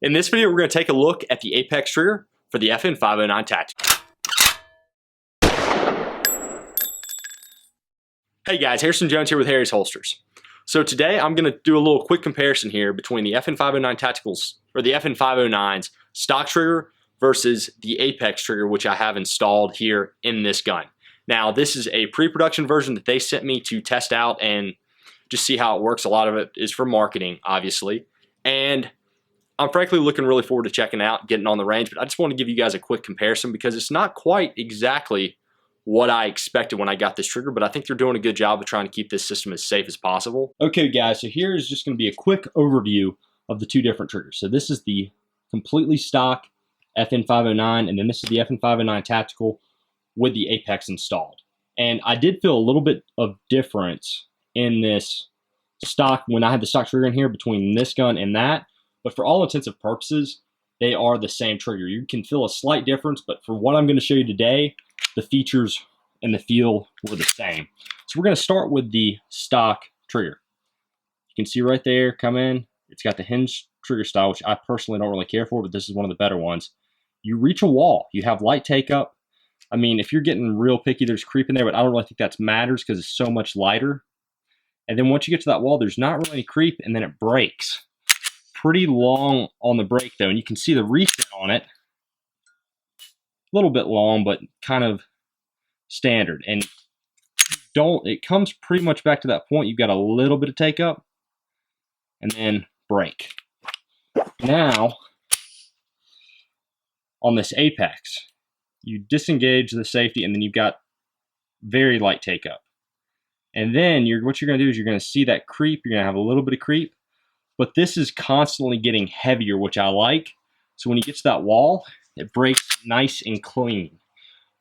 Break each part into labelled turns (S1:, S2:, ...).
S1: In this video, we're going to take a look at the Apex trigger for the FN509 Tactical. Hey guys, Harrison Jones here with Harry's Holsters. So today I'm going to do a little quick comparison here between the FN509 Tacticals, or the FN509's stock trigger versus the Apex trigger, which I have installed here in this gun. Now, this is a pre-production version that they sent me to test out and just see how it works. A lot of it is for marketing, obviously. And I'm frankly looking really forward to checking out, getting on the range, but I just want to give you guys a quick comparison because it's not quite exactly what I expected when I got this trigger, but I think they're doing a good job of trying to keep this system as safe as possible. Okay guys, so here is just going to be a quick overview of the two different triggers. So this is the completely stock FN509, and then this is the FN509 Tactical with the Apex installed. And I did feel a little bit of difference in this stock when I had the stock trigger in here between this gun and that. But for all intents and purposes, they are the same trigger. You can feel a slight difference, but for what I'm going to show you today, the features and the feel were the same. So we're going to start with the stock trigger. You can see right there, come in, it's got the hinge trigger style, which I personally don't really care for, but this is one of the better ones. You reach a wall. You have light take up. I mean, if you're getting real picky, there's creep in there, but I don't really think that matters because it's so much lighter. And then once you get to that wall, there's not really any creep, and then it breaks. Pretty long on the break though, and you can see the reset on it. A little bit long, but kind of standard. And it comes pretty much back to that point. You've got a little bit of take up and then break. Now, on this Apex, you disengage the safety and then you've got very light take up. And then what you're going to do is you're going to see that creep. You're going to have a little bit of creep. But this is constantly getting heavier, which I like. So when you get to that wall, it breaks nice and clean.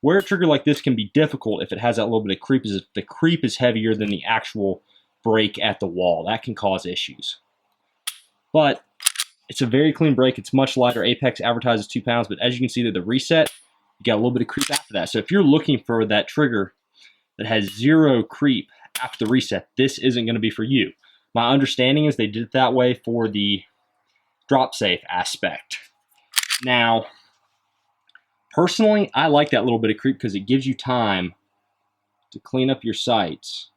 S1: Where a trigger like this can be difficult if it has that little bit of creep is if the creep is heavier than the actual break at the wall. That can cause issues. But it's a very clean break. It's much lighter. Apex advertises 2 pounds, but as you can see, the reset, you got a little bit of creep after that. So if you're looking for that trigger that has zero creep after the reset, this isn't going to be for you. My understanding is they did it that way for the drop safe aspect. Now, personally, I like that little bit of creep because it gives you time to clean up your sights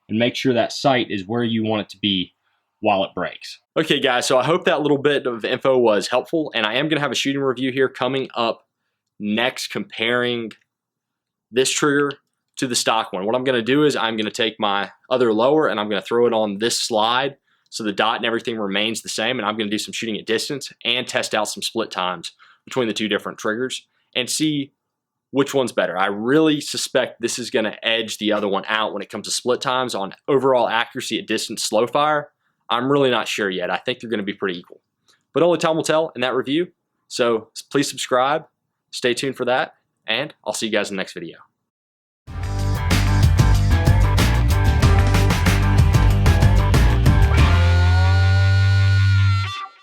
S1: and make sure that sight is where you want it to be while it breaks. Okay guys, so I hope that little bit of info was helpful, and I am going to have a shooting review here coming up next comparing this trigger to the stock one. What I'm going to do is I'm going to take my other lower and I'm going to throw it on this slide so the dot and everything remains the same, and I'm going to do some shooting at distance and test out some split times between the two different triggers and see which one's better. I really suspect this is going to edge the other one out when it comes to split times. On overall accuracy at distance slow fire, I'm really not sure yet. I think they're going to be pretty equal, but only time will tell in that review. So please subscribe, stay tuned for that, and I'll see you guys in the next video.